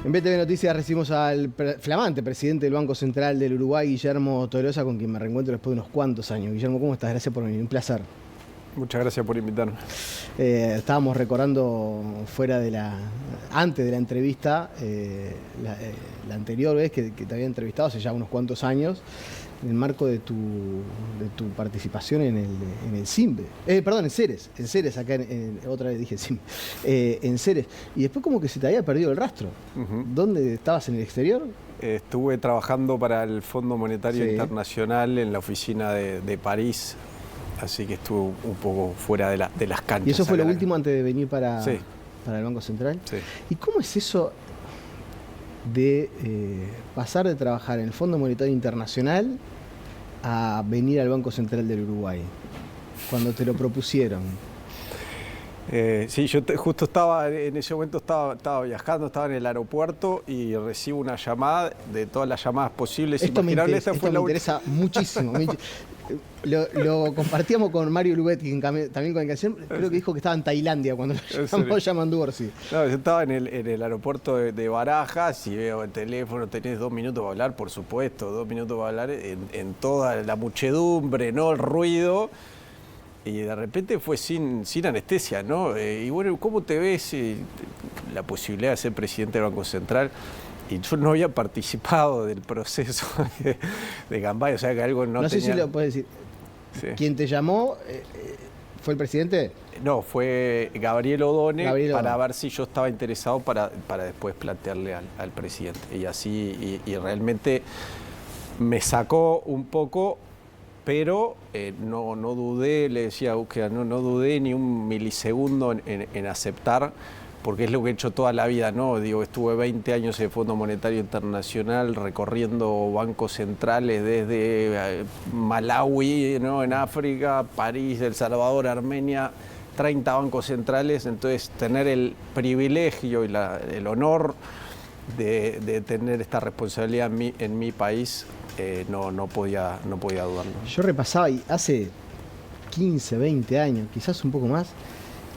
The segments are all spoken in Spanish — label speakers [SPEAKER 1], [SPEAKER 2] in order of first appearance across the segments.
[SPEAKER 1] En BTV Noticias recibimos al flamante presidente del Banco Central del Uruguay, Guillermo Tolosa, con quien me reencuentro después de unos cuantos años. Guillermo, ¿cómo estás? Gracias por venir, un placer.
[SPEAKER 2] Muchas gracias por invitarme.
[SPEAKER 1] Estábamos recordando antes de la entrevista, la anterior vez que te había entrevistado hace ya unos cuantos años, en el marco de tu participación en el CIMBE. Perdón, en Ceres, acá otra vez dije CIMBE, en Ceres. Y después como que se te había perdido el rastro. ¿Dónde estabas, en el exterior?
[SPEAKER 2] Estuve trabajando para el Fondo Monetario Internacional en la oficina de París, así que estuve un poco fuera de las canchas.
[SPEAKER 1] ¿Y eso fue lo último antes de venir para el Banco Central?
[SPEAKER 2] Sí.
[SPEAKER 1] ¿Y cómo es eso de pasar de trabajar en el Fondo Monetario Internacional a venir al Banco Central del Uruguay, cuando te lo propusieron?
[SPEAKER 2] Sí, yo justo estaba, en ese momento estaba viajando, estaba en el aeropuerto y recibo una llamada, de todas las llamadas posibles.
[SPEAKER 1] Esto me interesa muchísimo. Lo compartíamos con Mario Lubetti, también con canción. Creo que dijo que estaba en Tailandia cuando lo llamó Orsi.
[SPEAKER 2] No, yo estaba en el aeropuerto de Barajas y veo el teléfono, tenés 2 minutos para hablar, por supuesto, 2 minutos para hablar en toda la muchedumbre, ¿no? El ruido. Y de repente fue sin anestesia, ¿no? Y bueno, ¿cómo te ves la posibilidad de ser presidente del Banco Central? Y yo no había participado del proceso de campaña, o sea que algo no tenía...
[SPEAKER 1] No sé si lo puedes decir. Sí. ¿Quién te llamó fue el presidente?
[SPEAKER 2] No, fue Gabriel Odone, para ver si yo estaba interesado para después plantearle al presidente. Y así, y realmente me sacó un poco, pero no dudé, le decía a Búsqueda, no dudé ni un milisegundo en aceptar, porque es lo que he hecho toda la vida, ¿no? Digo, estuve 20 años en el Fondo Monetario Internacional recorriendo bancos centrales desde Malawi, ¿no? En África, París, El Salvador, Armenia, 30 bancos centrales. Entonces, tener el privilegio y el honor de tener esta responsabilidad en mi país, no podía dudarlo.
[SPEAKER 1] Yo repasaba y hace 15, 20 años, quizás un poco más,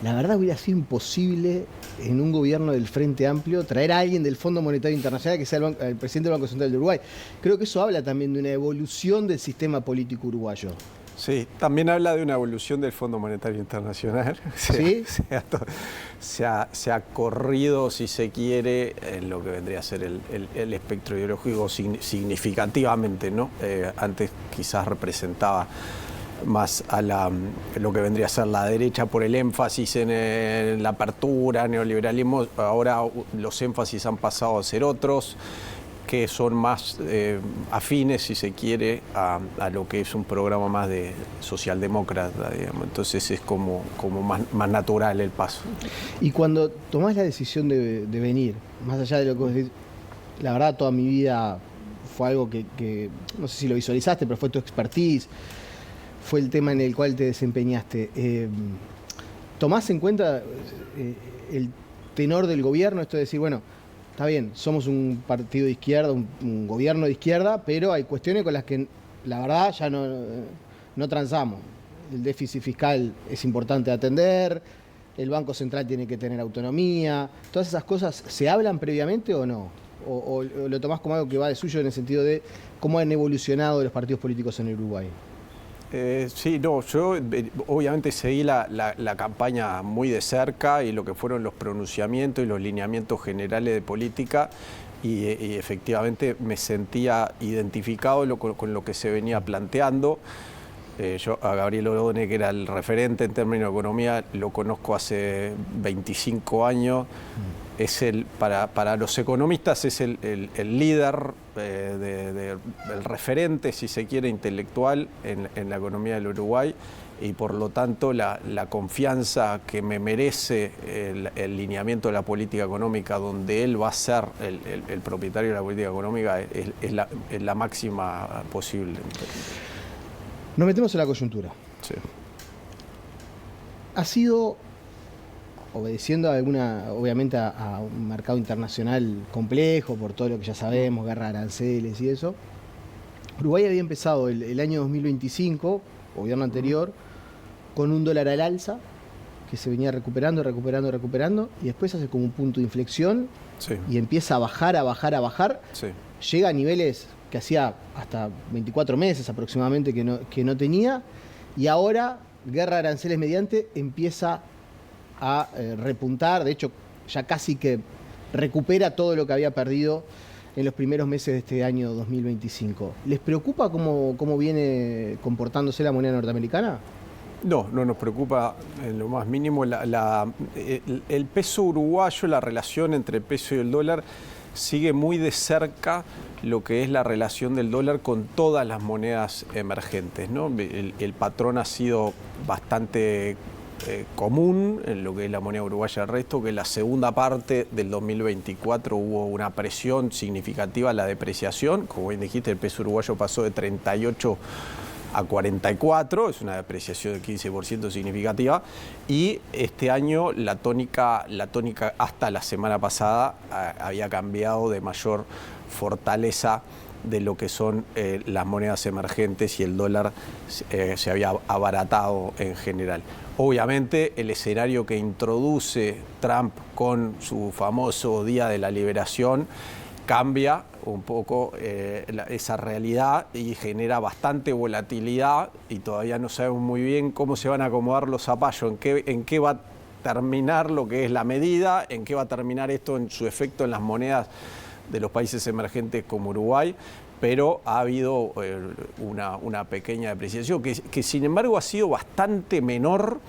[SPEAKER 1] la verdad hubiera sido imposible en un gobierno del Frente Amplio traer a alguien del Fondo Monetario Internacional que sea el presidente del Banco Central de Uruguay. Creo que eso habla también de una evolución del sistema político uruguayo.
[SPEAKER 2] Sí, también habla de una evolución del Fondo Monetario Internacional.
[SPEAKER 1] ¿Sí?
[SPEAKER 2] Se ha corrido, si se quiere, en lo que vendría a ser el espectro ideológico significativamente, ¿no? Antes quizás representaba más a lo que vendría a ser la derecha por el énfasis en la apertura, neoliberalismo. Ahora los énfasis han pasado a ser otros, que son más afines, si se quiere, a lo que es un programa más de socialdemócrata, digamos. Entonces es como más natural el paso.
[SPEAKER 1] Y cuando tomás la decisión de venir, más allá de lo que vos decís, la verdad toda mi vida fue algo que no sé si lo visualizaste, pero fue tu expertise, fue el tema en el cual te desempeñaste. ¿Tomás en cuenta el tenor del gobierno? Esto de decir, bueno, está bien, somos un partido de izquierda, un gobierno de izquierda, pero hay cuestiones con las que la verdad ya no transamos. El déficit fiscal es importante atender, el Banco Central tiene que tener autonomía. ¿Todas esas cosas se hablan previamente o no? ¿O lo tomás como algo que va de suyo en el sentido de cómo han evolucionado los partidos políticos en el Uruguay?
[SPEAKER 2] Sí, no, yo obviamente seguí la campaña muy de cerca y lo que fueron los pronunciamientos y los lineamientos generales de política y efectivamente me sentía identificado con lo que se venía planteando. Yo a Gabriel Odone, que era el referente en términos de economía, lo conozco hace 25 años. Es para los economistas es el líder, el referente, si se quiere, intelectual en la economía del Uruguay, y por lo tanto la confianza que me merece el lineamiento de la política económica, donde él va a ser el propietario de la política económica, es la máxima posible.
[SPEAKER 1] Nos metemos en la coyuntura.
[SPEAKER 2] Sí.
[SPEAKER 1] Ha sido, obedeciendo obviamente a un mercado internacional complejo, por todo lo que ya sabemos, guerra de aranceles y eso, Uruguay había empezado el año 2025, gobierno anterior, con un dólar al alza, que se venía recuperando, y después hace como un punto de inflexión
[SPEAKER 2] Sí.
[SPEAKER 1] y empieza a bajar, a bajar, a bajar,
[SPEAKER 2] Sí.
[SPEAKER 1] llega a niveles que hacía hasta 24 meses aproximadamente que no tenía, y ahora, guerra de aranceles mediante, empieza a repuntar. De hecho, ya casi que recupera todo lo que había perdido en los primeros meses de este año 2025. ¿Les preocupa cómo viene comportándose la moneda norteamericana?
[SPEAKER 2] No, no nos preocupa en lo más mínimo. El peso uruguayo, la relación entre el peso y el dólar, sigue muy de cerca lo que es la relación del dólar con todas las monedas emergentes, ¿no? El patrón ha sido bastante común en lo que es la moneda uruguaya del resto, que en la segunda parte del 2024 hubo una presión significativa a la depreciación. Como bien dijiste, el peso uruguayo pasó de 38 a 44, es una depreciación del 15% significativa, y este año la tónica hasta la semana pasada había cambiado de mayor fortaleza de lo que son las monedas emergentes, y el dólar se había abaratado en general. Obviamente el escenario que introduce Trump con su famoso Día de la Liberación cambia un poco esa realidad y genera bastante volatilidad, y todavía no sabemos muy bien cómo se van a acomodar los zapallos, en qué va a terminar lo que es la medida, en qué va a terminar esto en su efecto en las monedas de los países emergentes como Uruguay, pero ha habido una pequeña depreciación que sin embargo ha sido bastante menor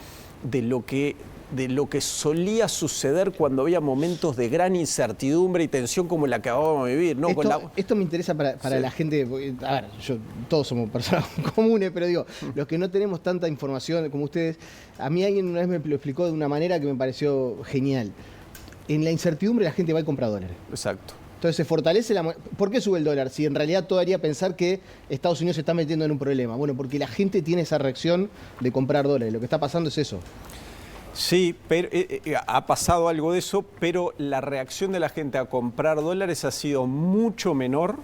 [SPEAKER 2] de lo que solía suceder cuando había momentos de gran incertidumbre y tensión como la que acabamos de vivir, ¿no?
[SPEAKER 1] Esto me interesa para sí. La gente, a ver, todos somos personas comunes, pero digo, los que no tenemos tanta información como ustedes, a mí alguien una vez me lo explicó de una manera que me pareció genial. En la incertidumbre la gente va y compra dólares.
[SPEAKER 2] Exacto.
[SPEAKER 1] Entonces se fortalece la moneda. ¿Por qué sube el dólar? Si en realidad todo haría pensar que Estados Unidos se está metiendo en un problema. Bueno, porque la gente tiene esa reacción de comprar dólares. Lo que está pasando es eso.
[SPEAKER 2] Sí, pero ha pasado algo de eso, pero la reacción de la gente a comprar dólares ha sido mucho menor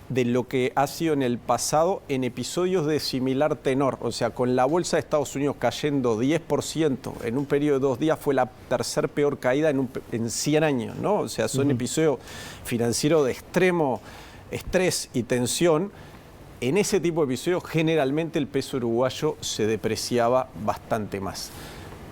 [SPEAKER 2] de lo que ha sido en el pasado en episodios de similar tenor. O sea, con la bolsa de Estados Unidos cayendo 10% en un periodo de 2 días, fue la tercer peor caída en 100 años, ¿no? O sea, son episodios financieros de extremo estrés y tensión. En ese tipo de episodios, generalmente el peso uruguayo se depreciaba bastante más.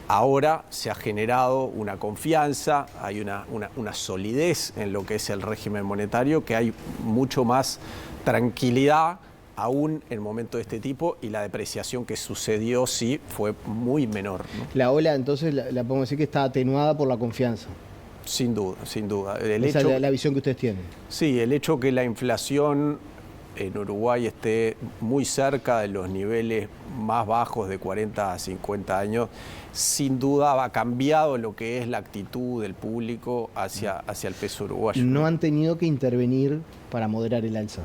[SPEAKER 2] Ahora se ha generado una confianza, hay una solidez en lo que es el régimen monetario, que hay mucho más tranquilidad aún en momentos de este tipo, y la depreciación que sucedió sí fue muy menor, ¿no?
[SPEAKER 1] La ola, entonces, la podemos decir que está atenuada por la confianza.
[SPEAKER 2] Sin duda, sin duda.
[SPEAKER 1] Esa es la visión que ustedes tienen.
[SPEAKER 2] Sí, el hecho que la inflación en Uruguay esté muy cerca de los niveles más bajos de 40 a 50 años, sin duda ha cambiado lo que es la actitud del público hacia el peso uruguayo.
[SPEAKER 1] ¿No han tenido que intervenir para moderar el alza?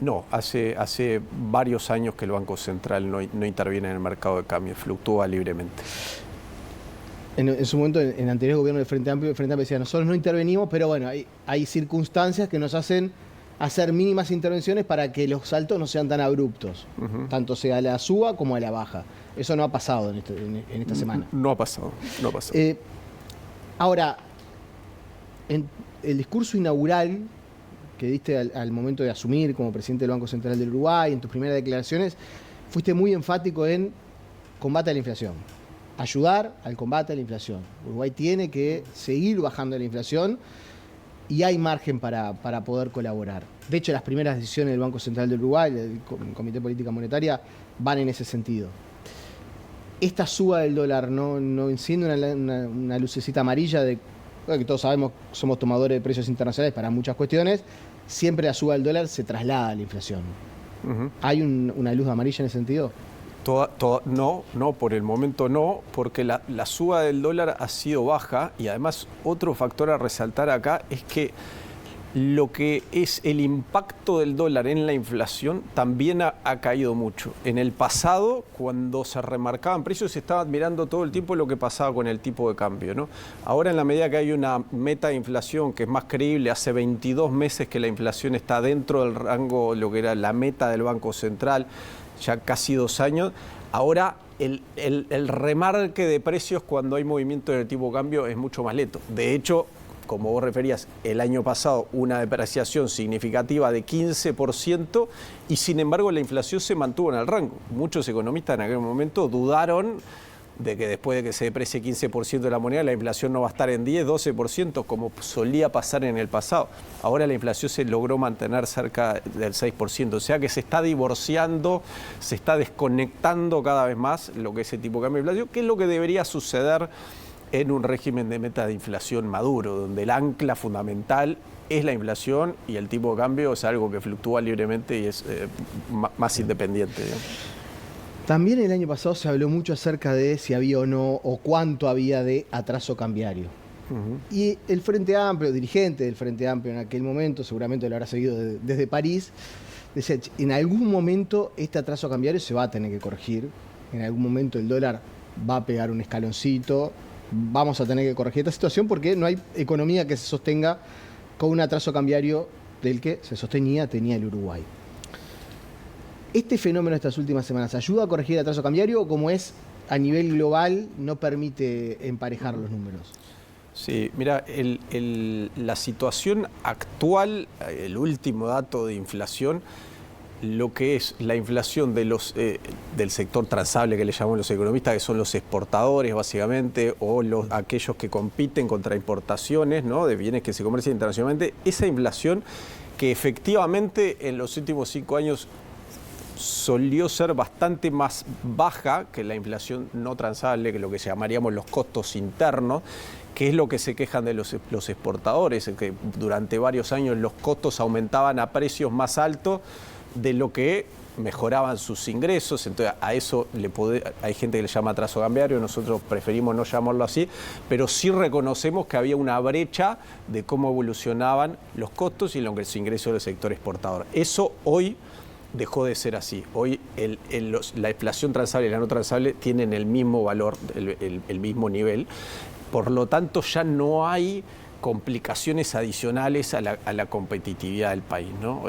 [SPEAKER 2] No, hace varios años que el Banco Central no interviene en el mercado de cambio, fluctúa libremente.
[SPEAKER 1] En su momento, en el anterior gobierno de Frente Amplio decía, nosotros no intervenimos, pero bueno, hay circunstancias que nos hacen hacer mínimas intervenciones para que los saltos no sean tan abruptos, tanto sea a la suba como a la baja. Eso no ha pasado en esta semana.
[SPEAKER 2] No ha pasado, no ha pasado.
[SPEAKER 1] Ahora, en el discurso inaugural que diste al momento de asumir como presidente del Banco Central del Uruguay, en tus primeras declaraciones, fuiste muy enfático en combate a la inflación, ayudar al combate a la inflación. Uruguay tiene que seguir bajando la inflación y hay margen para poder colaborar. De hecho, las primeras decisiones del Banco Central del Uruguay, del Comité de Política Monetaria, van en ese sentido. Esta suba del dólar no enciende una lucecita amarilla de que todos sabemos, somos tomadores de precios internacionales para muchas cuestiones, siempre la suba del dólar se traslada a la inflación. ¿Hay una luz amarilla en ese sentido?
[SPEAKER 2] No, por el momento no, porque la suba del dólar ha sido baja, y además otro factor a resaltar acá es que lo que es el impacto del dólar en la inflación también ha caído mucho. En el pasado, cuando se remarcaban precios, se estaba mirando todo el tiempo lo que pasaba con el tipo de cambio, ¿no? Ahora, en la medida que hay una meta de inflación que es más creíble, hace 22 meses que la inflación está dentro del rango, lo que era la meta del Banco Central, ya casi 2 años, ahora el remarque de precios cuando hay movimiento en el tipo de cambio es mucho más lento. De hecho, como vos referías, el año pasado una depreciación significativa de 15% y sin embargo la inflación se mantuvo en el rango. Muchos economistas en aquel momento dudaron de que después de que se deprecie 15% de la moneda, la inflación no va a estar en 10, 12%, como solía pasar en el pasado. Ahora la inflación se logró mantener cerca del 6%, o sea que se está divorciando, se está desconectando cada vez más lo que es ese tipo de cambio de inflación, que es lo que debería suceder en un régimen de meta de inflación maduro, donde el ancla fundamental es la inflación y el tipo de cambio es algo que fluctúa libremente y es más independiente, digamos.
[SPEAKER 1] También el año pasado se habló mucho acerca de si había o no, o cuánto había de atraso cambiario. Y el Frente Amplio, dirigente del Frente Amplio en aquel momento, seguramente lo habrá seguido desde París, decía, en algún momento este atraso cambiario se va a tener que corregir, en algún momento el dólar va a pegar un escaloncito, vamos a tener que corregir esta situación porque no hay economía que se sostenga con un atraso cambiario del que tenía el Uruguay. ¿Este fenómeno de estas últimas semanas ayuda a corregir el atraso cambiario o como es a nivel global no permite emparejar los números?
[SPEAKER 2] Sí, mira, la situación actual, el último dato de inflación, lo que es la inflación de del sector transable que le llamamos los economistas, que son los exportadores básicamente, o aquellos que compiten contra importaciones, ¿no?, de bienes que se comercian internacionalmente, esa inflación que efectivamente en los últimos 5 años solió ser bastante más baja que la inflación no transable, que lo que llamaríamos los costos internos, que es lo que se quejan de los exportadores, que durante varios años los costos aumentaban a precios más altos de lo que mejoraban sus ingresos. Entonces a eso hay gente que le llama atraso cambiario, nosotros preferimos no llamarlo así, pero sí reconocemos que había una brecha de cómo evolucionaban los costos y los ingresos del sector exportador. Eso hoy dejó de ser así. Hoy la inflación transable y la no transable tienen el mismo valor, el mismo nivel. Por lo tanto, ya no hay complicaciones adicionales a la competitividad del país, ¿no?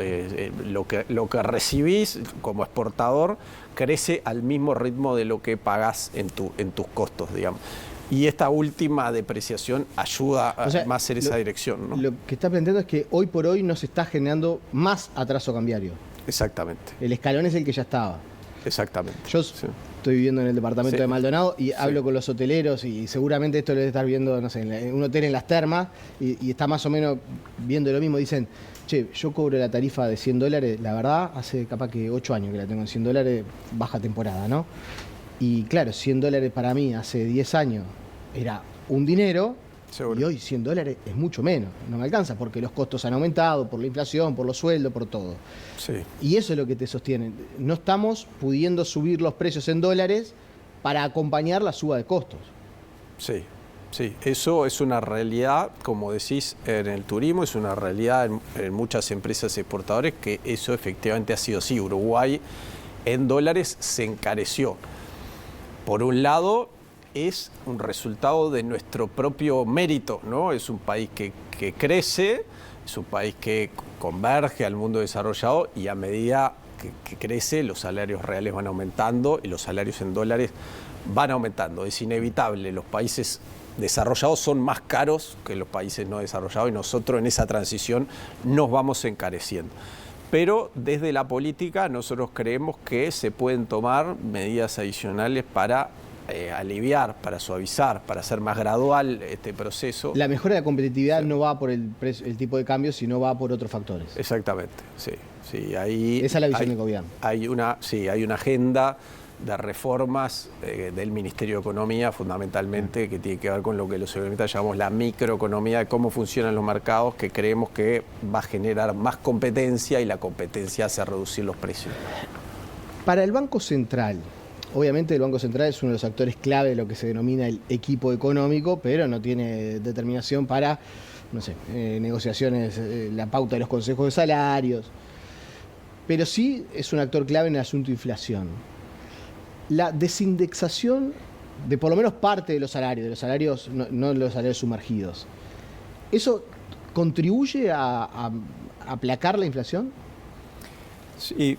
[SPEAKER 2] Lo que recibís como exportador crece al mismo ritmo de lo que pagás en tus costos, digamos. Y esta última depreciación ayuda más en esa dirección, ¿no?
[SPEAKER 1] Lo que está planteando es que hoy por hoy no se está generando más atraso cambiario.
[SPEAKER 2] Exactamente.
[SPEAKER 1] El escalón es el que ya estaba.
[SPEAKER 2] Exactamente.
[SPEAKER 1] Yo estoy viviendo en el departamento de Maldonado y hablo con los hoteleros y seguramente esto lo debe estar viendo, no sé, en un hotel en Las Termas y está más o menos viendo lo mismo. Dicen, che, yo cobro la tarifa de $100, la verdad, hace capaz que 8 años que la tengo en $100, baja temporada, ¿no? Y claro, $100 para mí hace 10 años era un dinero. Seguro. Y hoy $100 es mucho menos, no me alcanza porque los costos han aumentado por la inflación, por los sueldos, por todo.
[SPEAKER 2] Sí.
[SPEAKER 1] Y eso es lo que te sostiene. No estamos pudiendo subir los precios en dólares para acompañar la suba de costos.
[SPEAKER 2] Sí, sí, eso es una realidad, como decís, en el turismo, es una realidad en muchas empresas exportadoras que eso efectivamente ha sido así. Uruguay en dólares se encareció. Por un lado, es un resultado de nuestro propio mérito, ¿no? Es un país que crece, es un país que converge al mundo desarrollado y a medida que crece los salarios reales van aumentando y los salarios en dólares van aumentando. Es inevitable, los países desarrollados son más caros que los países no desarrollados y nosotros en esa transición nos vamos encareciendo. Pero desde la política nosotros creemos que se pueden tomar medidas adicionales para aliviar, para suavizar, para hacer más gradual este proceso.
[SPEAKER 1] La mejora de la competitividad no va por el tipo de cambio, sino va por otros factores.
[SPEAKER 2] Exactamente, sí. Esa es
[SPEAKER 1] la visión del gobierno.
[SPEAKER 2] Hay una agenda de reformas del Ministerio de Economía, fundamentalmente, que tiene que ver con lo que los economistas llamamos la microeconomía, de cómo funcionan los mercados, que creemos que va a generar más competencia y la competencia hace reducir los precios.
[SPEAKER 1] Para el Banco Central, obviamente el Banco Central es uno de los actores clave de lo que se denomina el equipo económico, pero no tiene determinación para, no sé, negociaciones, la pauta de los consejos de salarios. Pero sí es un actor clave en el asunto de inflación. La desindexación de por lo menos parte de los salarios, no los salarios sumergidos, ¿eso contribuye a aplacar la inflación?
[SPEAKER 2] Sí,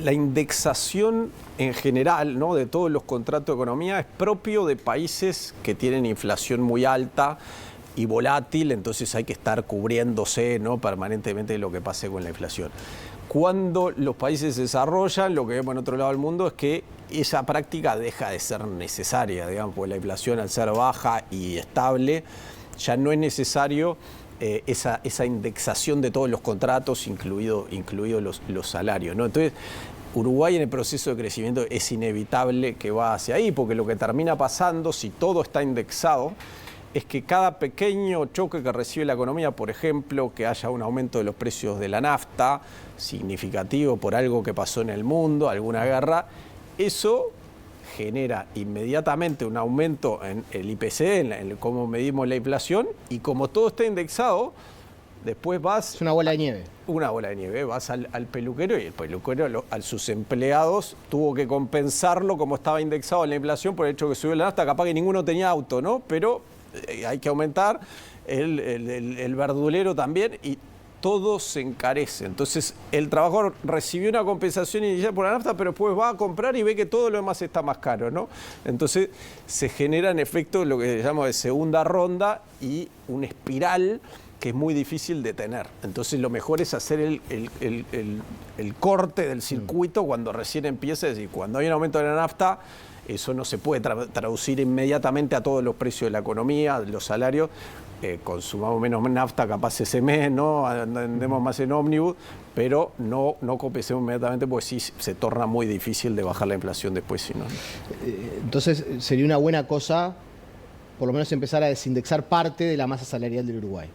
[SPEAKER 2] La indexación en general, ¿no?, de todos los contratos de economía es propio de países que tienen inflación muy alta y volátil, entonces hay que estar cubriéndose, ¿no?, permanentemente de lo que pase con la inflación. Cuando los países se desarrollan, lo que vemos en otro lado del mundo es que esa práctica deja de ser necesaria, digamos, porque la inflación, al ser baja y estable, ya no es necesario esa indexación de todos los contratos, incluidos los salarios, ¿no? Entonces, Uruguay en el proceso de crecimiento es inevitable que va hacia ahí, porque lo que termina pasando, si todo está indexado, es que cada pequeño choque que recibe la economía, por ejemplo, que haya un aumento de los precios de la nafta, significativo por algo que pasó en el mundo, alguna guerra, eso genera inmediatamente un aumento en el IPC, en cómo medimos la inflación, y como todo está indexado, después vas...
[SPEAKER 1] Es una bola de nieve.
[SPEAKER 2] Una bola de nieve. Vas al peluquero y el peluquero a sus empleados tuvo que compensarlo como estaba indexado en la inflación por el hecho que subió la nafta. Capaz que ninguno tenía auto, ¿no? Pero hay que aumentar, el verdulero también, y todo se encarece. Entonces el trabajador recibió una compensación inicial por la nafta, pero después va a comprar y ve que todo lo demás está más caro, ¿no? Entonces se genera en efecto lo que se llama de segunda ronda y una espiral que es muy difícil de tener. Entonces lo mejor es hacer el corte del circuito cuando recién empieza, es decir, cuando hay un aumento de la nafta, eso no se puede traducir inmediatamente a todos los precios de la economía, de los salarios. Consumamos menos nafta capaz ese mes, ¿no? Andemos más en ómnibus, pero no compensemos inmediatamente porque sí se torna muy difícil de bajar la inflación después, si no.
[SPEAKER 1] Entonces sería una buena cosa, por lo menos empezar a desindexar parte de la masa salarial del Uruguay.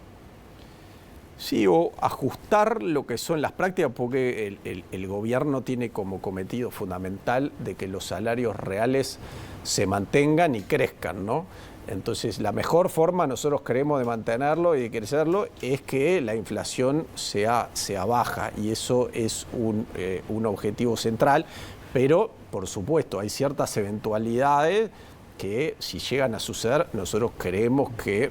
[SPEAKER 2] Sí, o ajustar lo que son las prácticas, porque el gobierno tiene como cometido fundamental de que los salarios reales se mantengan y crezcan, ¿no? Entonces, la mejor forma, nosotros creemos, de mantenerlo y de crecerlo es que la inflación sea baja, y eso es un objetivo central, pero, por supuesto, hay ciertas eventualidades que, si llegan a suceder, nosotros creemos que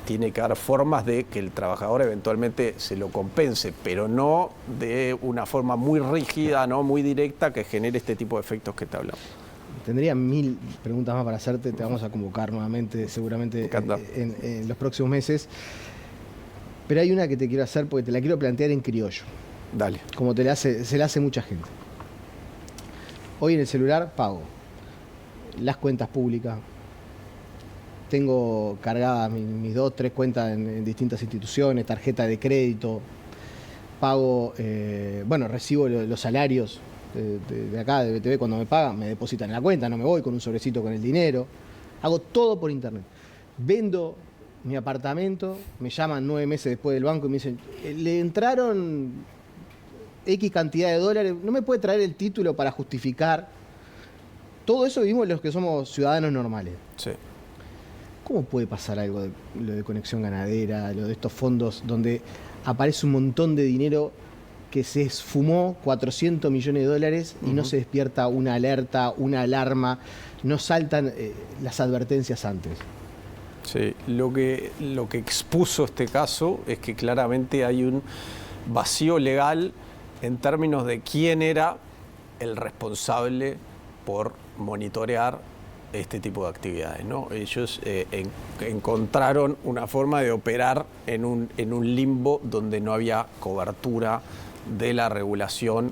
[SPEAKER 2] tiene que haber formas de que el trabajador eventualmente se lo compense, pero no de una forma muy rígida, ¿no?, muy directa, que genere este tipo de efectos que te hablamos.
[SPEAKER 1] Tendría 1000 preguntas más para hacerte, te vamos a convocar nuevamente seguramente en los próximos meses. Pero hay una que te quiero hacer porque te la quiero plantear en criollo.
[SPEAKER 2] Dale.
[SPEAKER 1] Como se la hace mucha gente. Hoy en el celular pago las cuentas públicas. Tengo cargadas mis 2 o 3 cuentas en distintas instituciones, tarjeta de crédito. Pago, recibo los salarios de acá, de BTV, cuando me pagan, me depositan en la cuenta, no me voy con un sobrecito con el dinero. Hago todo por internet. Vendo mi apartamento, me llaman 9 meses después del banco y me dicen, le entraron X cantidad de dólares, ¿no me puede traer el título para justificar? Todo eso vivimos los que somos ciudadanos normales.
[SPEAKER 2] Sí.
[SPEAKER 1] ¿Cómo puede pasar algo de lo de Conexión Ganadera, lo de estos fondos donde aparece un montón de dinero que se esfumó, 400 millones de dólares, y no se despierta una alerta, una alarma, no saltan las advertencias antes?
[SPEAKER 2] Sí, lo que expuso este caso es que claramente hay un vacío legal en términos de quién era el responsable por monitorear este tipo de actividades, ¿no? Ellos encontraron una forma de operar en un limbo donde no había cobertura de la regulación,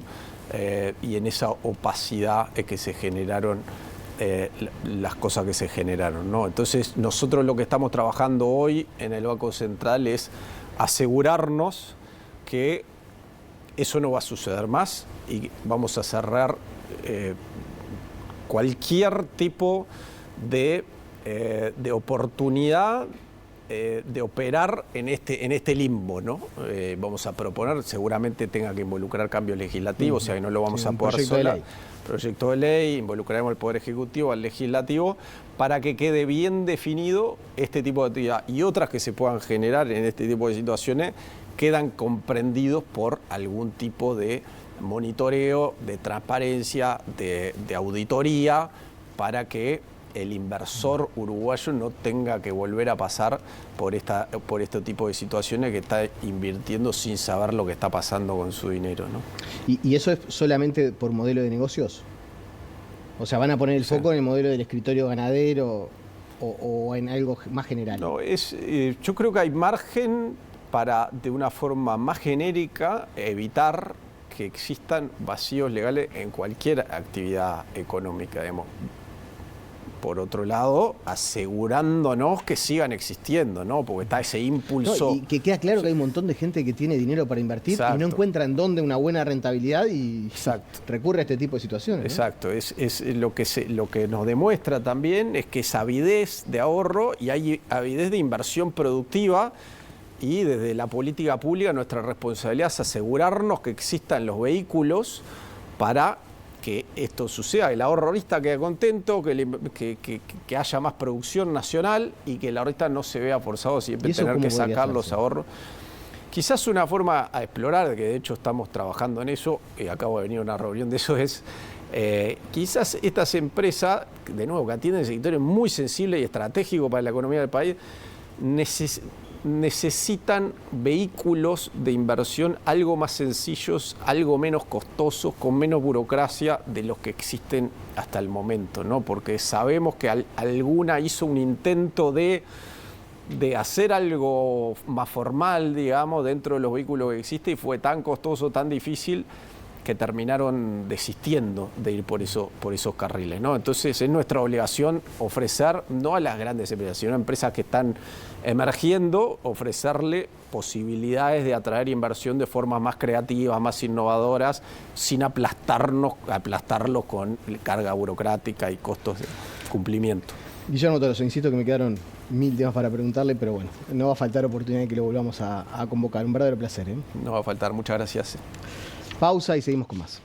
[SPEAKER 2] y en esa opacidad es que se generaron las cosas que se generaron, ¿no? Entonces, nosotros lo que estamos trabajando hoy en el Banco Central es asegurarnos que eso no va a suceder más, y vamos a cerrar cualquier tipo de oportunidad de operar en este limbo, ¿no? Vamos a proponer, seguramente tenga que involucrar cambios legislativos, o sea que no lo vamos a poder sola. Proyecto de ley, involucraremos al Poder Ejecutivo, al Legislativo, para que quede bien definido este tipo de actividad, y otras que se puedan generar en este tipo de situaciones quedan comprendidos por algún tipo de monitoreo, de transparencia, de auditoría, para que el inversor uruguayo no tenga que volver a pasar por este tipo de situaciones, que está invirtiendo sin saber lo que está pasando con su dinero, ¿no?
[SPEAKER 1] ¿Y eso es solamente por modelo de negocios? O sea, ¿van a poner el foco en el modelo del escritorio ganadero o en algo más general?
[SPEAKER 2] No, yo creo que hay margen para, de una forma más genérica, evitar que existan vacíos legales en cualquier actividad económica, digamos. Por otro lado, asegurándonos que sigan existiendo, ¿no? Porque está ese impulso.
[SPEAKER 1] No, y que queda claro que hay un montón de gente que tiene dinero para invertir. Exacto. Y no encuentra en dónde una buena rentabilidad y
[SPEAKER 2] Exacto.
[SPEAKER 1] recurre a este tipo de situaciones, ¿no?
[SPEAKER 2] Exacto, es lo que nos demuestra también es que es avidez de ahorro y hay avidez de inversión productiva. Y desde la política pública nuestra responsabilidad es asegurarnos que existan los vehículos para que esto suceda. El ahorrista quede contento, que haya más producción nacional y que el ahorrista no se vea forzado siempre tener que sacar los ahorros. Quizás una forma a explorar, que de hecho estamos trabajando en eso, acabo de venir a una reunión de eso, es quizás estas empresas, de nuevo, que atienden sectores muy sensibles y estratégicos para la economía del país, necesitan vehículos de inversión algo más sencillos, algo menos costosos, con menos burocracia de los que existen hasta el momento, ¿no? Porque sabemos que alguna hizo un intento de hacer algo más formal, digamos, dentro de los vehículos que existen y fue tan costoso, tan difícil, que terminaron desistiendo de ir por esos carriles, ¿no? Entonces es nuestra obligación ofrecer, no a las grandes empresas, sino a empresas que están emergiendo, ofrecerle posibilidades de atraer inversión de formas más creativas, más innovadoras, sin aplastarlos con carga burocrática y costos de cumplimiento.
[SPEAKER 1] Guillermo Tolosa, insisto que me quedaron 1000 temas para preguntarle, pero bueno, no va a faltar oportunidad de que lo volvamos a convocar. Un verdadero placer, ¿eh?
[SPEAKER 2] No va a faltar, muchas gracias.
[SPEAKER 1] Pausa y seguimos con más.